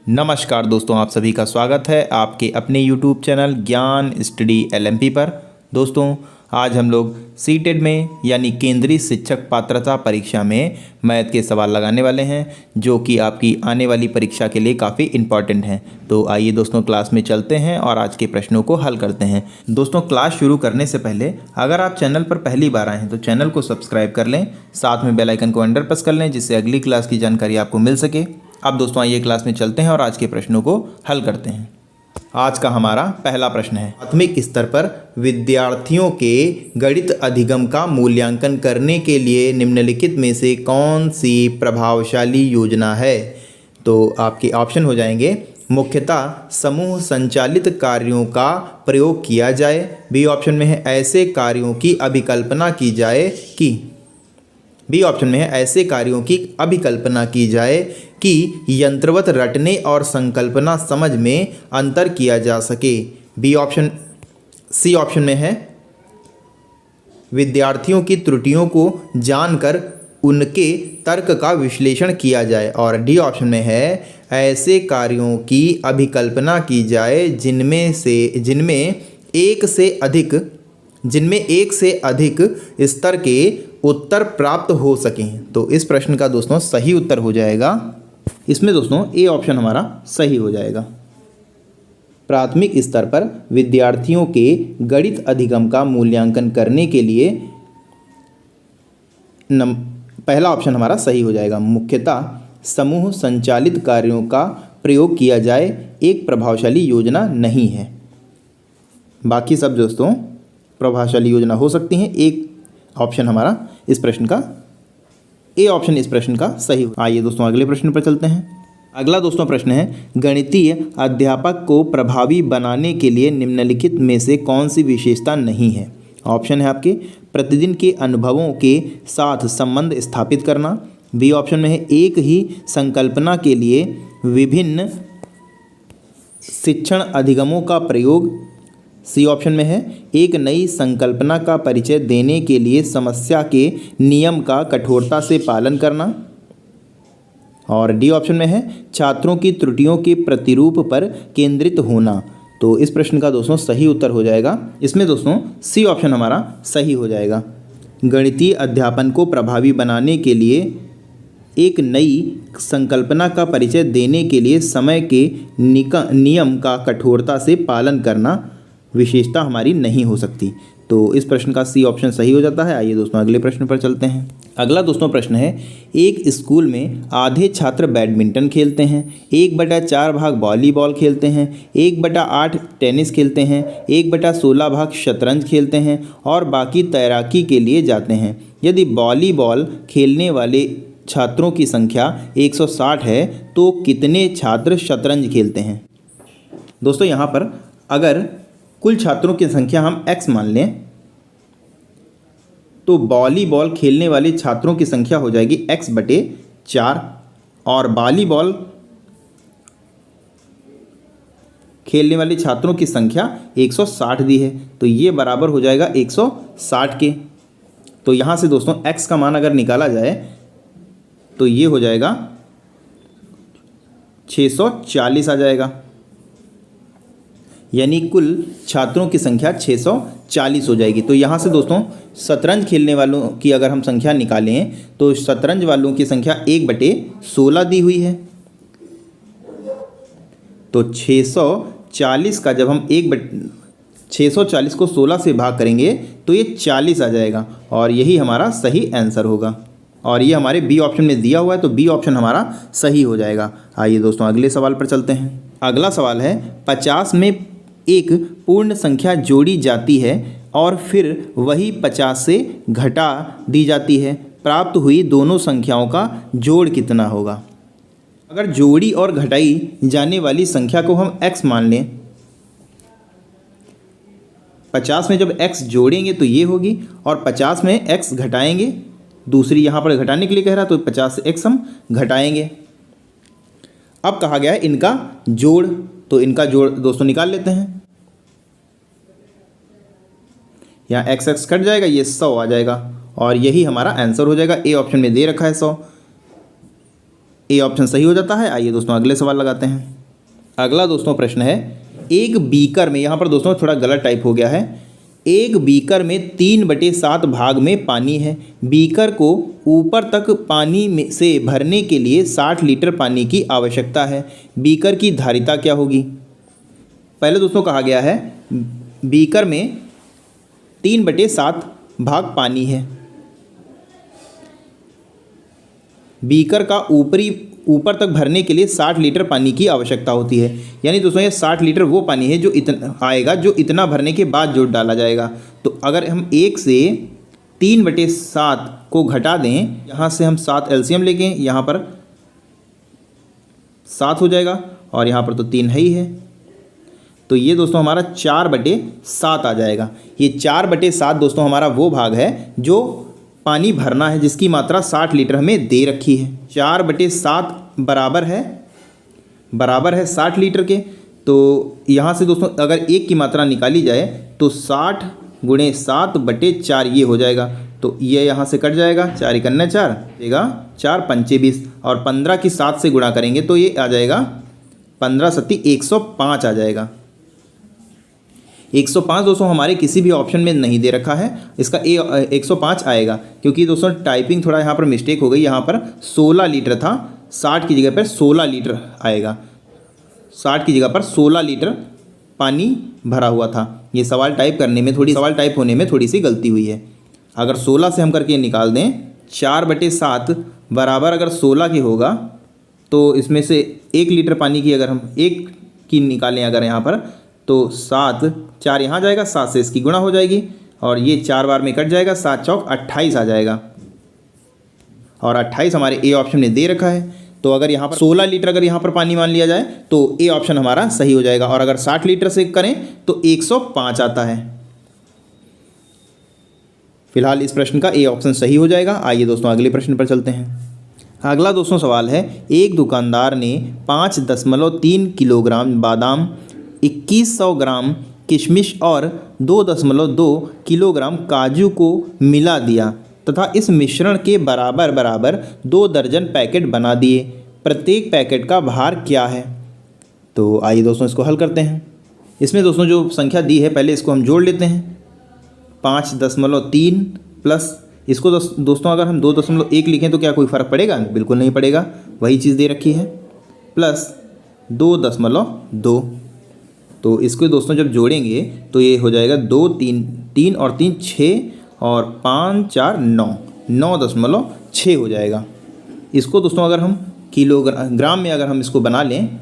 नमस्कार दोस्तों, आप सभी का स्वागत है आपके अपने YouTube चैनल ज्ञान स्टडी LMP पर। दोस्तों, आज हम लोग सीटेट में यानी केंद्रीय शिक्षक पात्रता परीक्षा में मैथ के सवाल लगाने वाले हैं, जो कि आपकी आने वाली परीक्षा के लिए काफ़ी इम्पॉर्टेंट हैं। तो आइए दोस्तों, क्लास में चलते हैं और आज के प्रश्नों को हल करते हैं। दोस्तों, क्लास शुरू करने से पहले अगर आप चैनल पर पहली बार आए हैं तो चैनल को सब्सक्राइब कर लें, साथ में बेल आइकन को अंडर प्रेस कर लें, जिससे अगली क्लास की जानकारी आपको मिल सके। अब दोस्तों आइए क्लास में चलते हैं और आज के प्रश्नों को हल करते हैं। आज का हमारा पहला प्रश्न है, प्राथमिक स्तर पर विद्यार्थियों के गणित अधिगम का मूल्यांकन करने के लिए निम्नलिखित में से कौन सी प्रभावशाली योजना है। तो आपके ऑप्शन हो जाएंगे, मुख्यतः समूह संचालित कार्यों का प्रयोग किया जाए। बी ऑप्शन में है, ऐसे कार्यों की अभिकल्पना की जाए कि यंत्रवत रटने और संकल्पना समझ में अंतर किया जा सके। सी ऑप्शन में है, विद्यार्थियों की त्रुटियों को जानकर उनके तर्क का विश्लेषण किया जाए। और डी ऑप्शन में है, ऐसे कार्यों की अभिकल्पना की जाए जिनमें एक से अधिक स्तर के उत्तर प्राप्त हो सकें। तो इस प्रश्न का दोस्तों सही उत्तर हो जाएगा, इसमें दोस्तों ए ऑप्शन हमारा सही हो जाएगा। प्राथमिक स्तर पर विद्यार्थियों के गणित अधिगम का मूल्यांकन करने के लिए पहला ऑप्शन हमारा सही हो जाएगा, मुख्यतः समूह संचालित कार्यों का प्रयोग किया जाए, एक प्रभावशाली योजना नहीं है। बाकी सब दोस्तों प्रभावशाली योजना हो सकती हैं। एक ऑप्शन हमारा इस प्रश्न का, ए ऑप्शन इस प्रश्न का सही। आइए दोस्तों अगले प्रश्न पर चलते हैं। अगला दोस्तों प्रश्न है, गणितीय अध्यापक को प्रभावी बनाने के लिए निम्नलिखित में से कौन सी विशेषता नहीं है। ऑप्शन है आपके, प्रतिदिन के अनुभवों के साथ संबंध स्थापित करना। बी ऑप्शन में है, एक ही संकल्पना के लिए विभिन्न शिक्षण अधिगमों का प्रयोग। सी ऑप्शन में है, एक नई संकल्पना का परिचय देने के लिए समस्या के नियम का कठोरता से पालन करना। और डी ऑप्शन में है, छात्रों की त्रुटियों के प्रतिरूप पर केंद्रित होना। तो इस प्रश्न का दोस्तों सही उत्तर हो जाएगा, इसमें दोस्तों सी ऑप्शन हमारा सही हो जाएगा। गणितीय अध्यापन को प्रभावी बनाने के लिए एक नई संकल्पना का परिचय देने के लिए समय के नियम का कठोरता से पालन करना विशेषता हमारी नहीं हो सकती। तो इस प्रश्न का सी ऑप्शन सही हो जाता है। आइए दोस्तों अगले प्रश्न पर चलते हैं। अगला दोस्तों प्रश्न है, एक स्कूल में आधे छात्र बैडमिंटन खेलते हैं, 1/4 भाग वॉलीबॉल खेलते हैं, 1/8 टेनिस खेलते हैं, 1/16 भाग शतरंज खेलते हैं और बाकी तैराकी के लिए जाते हैं। यदि वॉलीबॉल खेलने वाले छात्रों की संख्या 160 है तो कितने छात्र शतरंज खेलते हैं। दोस्तों यहाँ पर अगर कुल छात्रों की संख्या हम x मान लें तो वॉलीबॉल खेलने वाले छात्रों की संख्या हो जाएगी x/4 और वॉलीबॉल खेलने वाले छात्रों की संख्या 160 दी है, तो ये बराबर हो जाएगा 160 के। तो यहाँ से दोस्तों x का मान अगर निकाला जाए तो ये हो जाएगा 640 आ जाएगा, यानी कुल छात्रों की संख्या 640 हो जाएगी। तो यहाँ से दोस्तों शतरंज खेलने वालों की अगर हम संख्या निकालें तो शतरंज वालों की संख्या 1/16 दी हुई है। तो 640 का जब हम 640 को 16 से भाग करेंगे तो ये 40 आ जाएगा और यही हमारा सही आंसर होगा। और ये हमारे बी ऑप्शन में दिया हुआ है, तो बी ऑप्शन हमारा सही हो जाएगा। आइए दोस्तों अगले सवाल पर चलते हैं। अगला सवाल है, 50 में एक पूर्ण संख्या जोड़ी जाती है और फिर वही 50 से घटा दी जाती है, प्राप्त हुई दोनों संख्याओं का जोड़ कितना होगा। अगर जोड़ी और घटाई जाने वाली संख्या को हम x मान लें, 50 में जब x जोड़ेंगे तो ये होगी और 50 में x घटाएंगे, दूसरी यहाँ पर घटाने के लिए कह रहा तो 50 से x हम घटाएंगे। अब कहा गया है इनका जोड़, तो इनका जोड़ दोस्तों निकाल लेते हैं। यहाँ x कट जाएगा, ये 100 आ जाएगा और यही हमारा आंसर हो जाएगा। ए ऑप्शन में दे रखा है 100, ए ऑप्शन सही हो जाता है। आइए दोस्तों अगले सवाल लगाते हैं। अगला दोस्तों प्रश्न है, एक बीकर में, यहाँ पर दोस्तों थोड़ा गलत टाइप हो गया है। एक बीकर में 3/7 भाग में पानी है। बीकर को ऊपर तक पानी में से भरने के लिए 60 लीटर पानी की आवश्यकता है। बीकर की धारिता क्या होगी? पहले दोस्तों कहा गया है बीकर में 3/7 भाग पानी है। बीकर का ऊपर तक भरने के लिए 60 लीटर पानी की आवश्यकता होती है। यानी दोस्तों ये 60 लीटर वो पानी है जो इतना आएगा, जो इतना भरने के बाद जो डाला जाएगा। तो अगर हम 1 से 3/7 को घटा दें, यहाँ से हम 7 एलसीएम लेंगे, यहाँ पर 7 हो जाएगा और यहाँ पर तो 3 है ही है। तो ये दोस्तों हमारा 4/7 आ जाएगा। ये 4/7 दोस्तों हमारा वो भाग है जो पानी भरना है, जिसकी मात्रा 60 लीटर हमें दे रखी है। 4/7 बराबर है 60 लीटर के। तो यहाँ से दोस्तों अगर 1 की मात्रा निकाली जाए तो 60 × 7/4 ये हो जाएगा। तो ये यहाँ से कट जाएगा, 4 × 4 देगा 4 पंचे 20 और 15 की 7 से गुणा करेंगे तो ये आ जाएगा 15 सत्ती 105 आ जाएगा। 105 दोस्तों हमारे किसी भी ऑप्शन में नहीं दे रखा है, इसका 105 आएगा, क्योंकि दोस्तों टाइपिंग थोड़ा यहाँ पर मिस्टेक हो गई। यहाँ पर 16 लीटर था, 60 की जगह पर 16 लीटर आएगा। 60 की जगह पर 16 लीटर पानी भरा हुआ था। ये सवाल टाइप होने में थोड़ी सी गलती हुई है। अगर 16 से हम करके निकाल दें, 4/7 बराबर अगर 16 की होगा तो इसमें से 1 लीटर पानी की अगर हम 1 की निकालें अगर यहाँ पर, तो 7 4 यहाँ जाएगा, 7 से इसकी गुणा हो जाएगी और ये 4 बार में कट जाएगा, 7 चौक 28 आ जाएगा और 28 हमारे ए ऑप्शन में दे रखा है। तो अगर यहाँ पर 16 लीटर अगर यहाँ पर पानी मान लिया जाए तो ए ऑप्शन हमारा सही हो जाएगा। और अगर 60 लीटर से करें तो 105 आता है। फिलहाल इस प्रश्न का ए ऑप्शन सही हो जाएगा। आइए दोस्तों अगले प्रश्न पर चलते हैं। अगला दोस्तों सवाल है, एक दुकानदार ने 5.3 किलोग्राम बादाम, 2100 ग्राम किशमिश और 2.2 किलोग्राम काजू को मिला दिया तथा इस मिश्रण के बराबर 2 दर्जन पैकेट बना दिए। प्रत्येक पैकेट का भार क्या है? तो आइए दोस्तों इसको हल करते हैं। इसमें दोस्तों जो संख्या दी है पहले इसको हम जोड़ लेते हैं। 5.3 प्लस इसको दोस्तों अगर हम 2.1 लिखें तो क्या कोई फ़र्क पड़ेगा? बिल्कुल नहीं पड़ेगा, वही चीज़ दे रखी है। प्लस 2.2, तो इसको दोस्तों जब जोड़ेंगे तो ये हो जाएगा 2 3 और 3 6 और 5 4 9 9.6 हो जाएगा। इसको दोस्तों अगर हम किलोग्राम में अगर हम इसको बना लें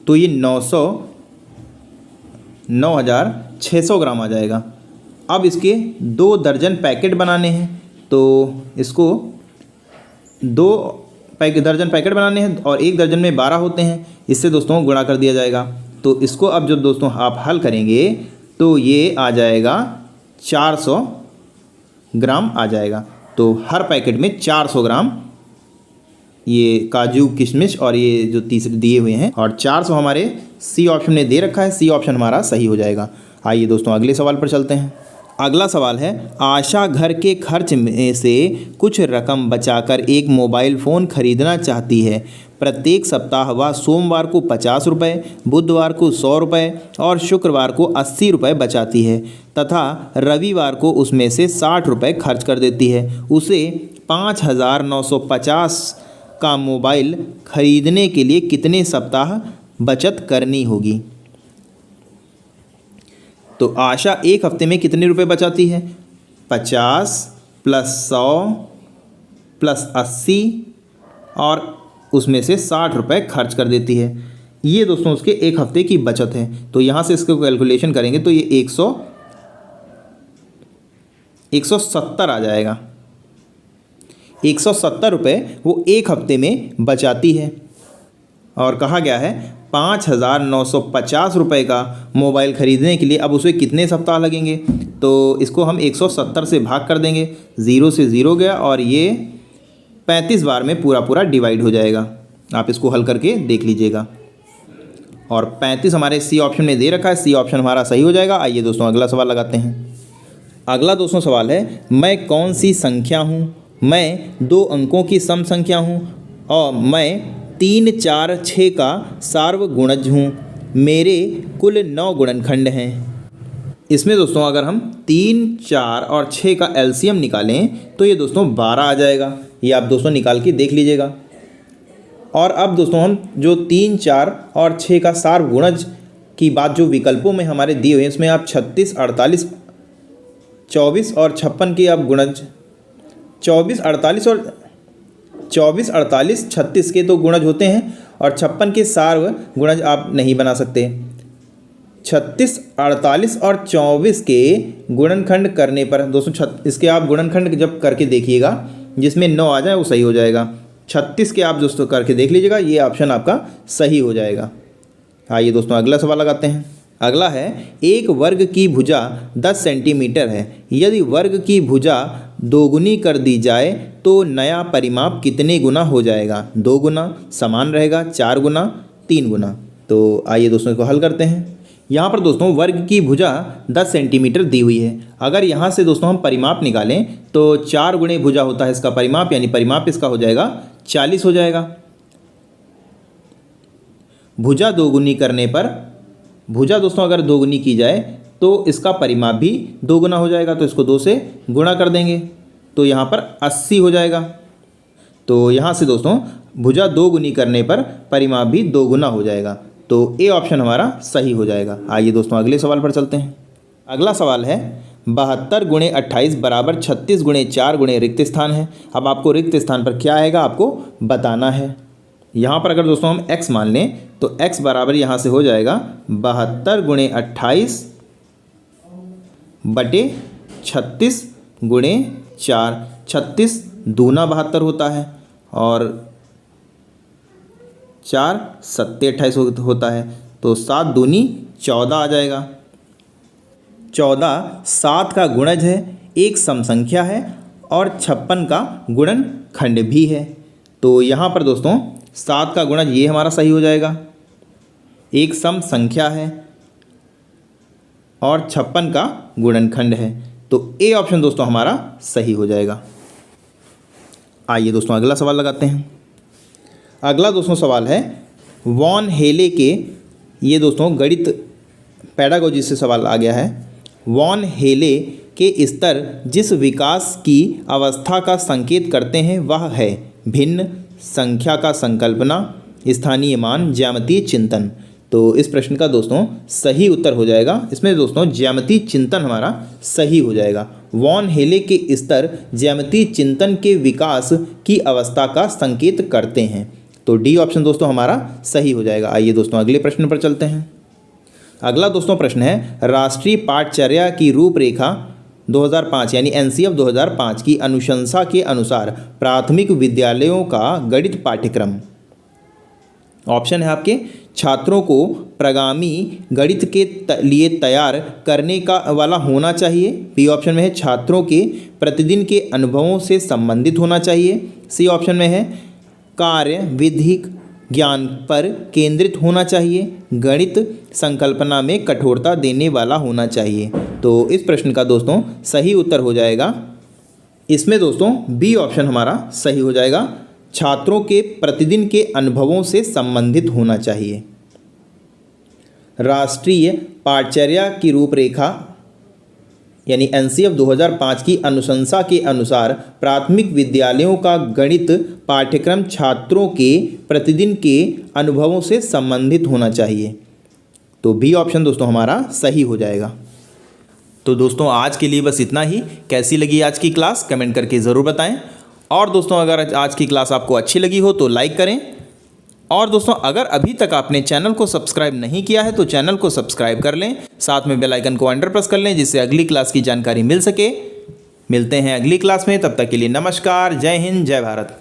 तो ये 9600 ग्राम आ जाएगा। अब इसके 2 दर्जन पैकेट बनाने हैं, तो इसको 2 दर्जन पैकेट बनाने हैं और 1 दर्जन में 12 होते हैं, इससे दोस्तों गुणा कर दिया जाएगा। तो इसको अब जब दोस्तों आप हल करेंगे तो ये आ जाएगा 400 ग्राम आ जाएगा। तो हर पैकेट में 400 ग्राम ये काजू किशमिश और ये जो तीसरे दिए हुए हैं, और 400 हमारे सी ऑप्शन में दे रखा है, सी ऑप्शन हमारा सही हो जाएगा। आइए दोस्तों अगले सवाल पर चलते हैं। अगला सवाल है, आशा घर के खर्च में से कुछ रकम बचाकर एक मोबाइल फ़ोन खरीदना चाहती है। प्रत्येक सप्ताह वह सोमवार को 50 रुपये, बुधवार को 100 रुपये और शुक्रवार को 80 रुपये बचाती है तथा रविवार को उसमें से 60 रुपये खर्च कर देती है। उसे 5950 का मोबाइल खरीदने के लिए कितने सप्ताह बचत करनी होगी? तो आशा एक हफ्ते में कितने रुपए बचाती है? 50 प्लस 100 प्लस 80 और उसमें से 60 रुपये खर्च कर देती है। ये दोस्तों उसके एक हफ्ते की बचत है। तो यहाँ से इसको कैलकुलेशन करेंगे तो ये 170 आ जाएगा। 170 रुपये वो एक हफ्ते में बचाती है। और कहा गया है 5950 रुपये का मोबाइल ख़रीदने के लिए अब उसे कितने सप्ताह लगेंगे? तो इसको हम 170 से भाग कर देंगे, 0 से 0 गया और ये 35 बार में पूरा डिवाइड हो जाएगा। आप इसको हल करके देख लीजिएगा। और 35 हमारे सी ऑप्शन में दे रखा है, सी ऑप्शन हमारा सही हो जाएगा। आइए दोस्तों अगला सवाल लगाते हैं। अगला दोस्तों सवाल है, मैं कौन सी संख्या हूँ? मैं 2 अंकों की सम संख्या हूँ और मैं 3, 4, 6 का सार्वगुणज हूँ। मेरे कुल 9 गुणनखंड हैं। इसमें दोस्तों अगर हम 3, 4 और 6 का एलसीएम निकालें तो ये दोस्तों 12 आ जाएगा। ये आप दोस्तों निकाल के देख लीजिएगा। और अब दोस्तों हम जो 3, 4 और 6 का सार्वगुणज की बात जो विकल्पों में हमारे दिए हुए हैं, इसमें आप 36, 48, 24 और 56 के आप गुणज 24, 48, 36 के तो गुणज होते हैं और 56 के सार्वगुणज आप नहीं बना सकते। 36, 48 और 24 के गुणनखंड करने पर दोस्तों इसके आप गुणनखंड जब करके देखिएगा, जिसमें 9 आ जाए वो सही हो जाएगा। 36 के आप दोस्तों करके देख लीजिएगा, ये ऑप्शन आपका सही हो जाएगा। आइए दोस्तों अगला सवाल लगाते हैं। अगला है, एक वर्ग की भुजा 10 सेंटीमीटर है। यदि वर्ग की भुजा दोगुनी कर दी जाए तो नया परिमाप कितने गुना हो जाएगा? 2 गुना, समान रहेगा, 4 गुना, 3 गुना। तो आइए दोस्तों इसको हल करते हैं। यहाँ पर दोस्तों वर्ग की भुजा 10 सेंटीमीटर दी हुई है। अगर यहाँ से दोस्तों हम परिमाप निकालें तो 4 गुणे भुजा होता है इसका परिमाप, यानी परिमाप इसका हो जाएगा 40 हो जाएगा। भुजा दोगुनी करने पर, भुजा दोस्तों अगर दोगुनी की जाए तो इसका परिमाप भी 2 गुना हो जाएगा, तो इसको 2 से गुणा कर देंगे तो यहाँ पर 80 हो जाएगा। तो यहाँ से दोस्तों भुजा 2 गुनी करने पर परिमाप भी 2 गुना हो जाएगा, तो ए ऑप्शन हमारा सही हो जाएगा। आइए दोस्तों अगले सवाल पर चलते हैं। अगला सवाल है, 72 गुणे 28 बराबर 36 गुणे 4 गुणे रिक्त स्थान है। अब आपको रिक्त स्थान पर क्या आएगा आपको बताना है। यहाँ पर अगर दोस्तों हम x मान लें तो x बराबर यहाँ से हो जाएगा 72 गुणे 28 बटे 36 गुणे 4। 36 दूना 72 होता है और 4 सत्ते 28 होता है, तो 7 दूनी 14 आ जाएगा। 14 7 का गुणज है, एक सम संख्या है और 56 का गुणनखंड भी है। तो यहाँ पर दोस्तों 7 का गुणज ये हमारा सही हो जाएगा, एक सम संख्या है और 56 का गुणनखंड है, तो ए ऑप्शन दोस्तों हमारा सही हो जाएगा। आइए दोस्तों अगला सवाल लगाते हैं। अगला दोस्तों सवाल है, वॉन हेले के, ये दोस्तों गणित पैडागोजी से सवाल आ गया है। वॉन हेले के स्तर जिस विकास की अवस्था का संकेत करते हैं वह है भिन्न, संख्या का संकल्पना, स्थानीय मान, ज्यामितीय चिंतन। तो इस प्रश्न का दोस्तों सही उत्तर हो जाएगा, इसमें दोस्तों ज्यामितीय चिंतन हमारा सही हो जाएगा। वॉन हेले के स्तर ज्यामितीय चिंतन के विकास की अवस्था का संकेत करते हैं, तो डी ऑप्शन दोस्तों हमारा सही हो जाएगा। आइए दोस्तों अगले प्रश्न पर चलते हैं। अगला दोस्तों प्रश्न है, राष्ट्रीय पाठचर्या की रूपरेखा 2005 यानी एनसीएफ 2005 की अनुशंसा के अनुसार प्राथमिक विद्यालयों का गणित पाठ्यक्रम, ऑप्शन है आपके, छात्रों को प्रगामी गणित के लिए तैयार करने का वाला होना चाहिए। बी ऑप्शन में है छात्रों के प्रतिदिन के अनुभवों से संबंधित होना चाहिए। सी ऑप्शन में है कार्य विधिक ज्ञान पर केंद्रित होना चाहिए। गणित संकल्पना में कठोरता देने वाला होना चाहिए। तो इस प्रश्न का दोस्तों सही उत्तर हो जाएगा, इसमें दोस्तों बी ऑप्शन हमारा सही हो जाएगा, छात्रों के प्रतिदिन के अनुभवों से संबंधित होना चाहिए। राष्ट्रीय पाठचर्या की रूपरेखा यानी एनसीएफ 2005 की अनुशंसा के अनुसार प्राथमिक विद्यालयों का गणित पाठ्यक्रम छात्रों के प्रतिदिन के अनुभवों से संबंधित होना चाहिए। तो बी ऑप्शन दोस्तों हमारा सही हो जाएगा। तो दोस्तों आज के लिए बस इतना ही। कैसी लगी आज की क्लास कमेंट करके ज़रूर बताएं। और दोस्तों अगर आज की क्लास आपको अच्छी लगी हो तो लाइक करें। और दोस्तों अगर अभी तक आपने चैनल को सब्सक्राइब नहीं किया है तो चैनल को सब्सक्राइब कर लें, साथ में बेल आइकन को अंडर प्रेस कर लें जिससे अगली क्लास की जानकारी मिल सके। मिलते हैं अगली क्लास में, तब तक के लिए नमस्कार, जय हिंद, जय भारत।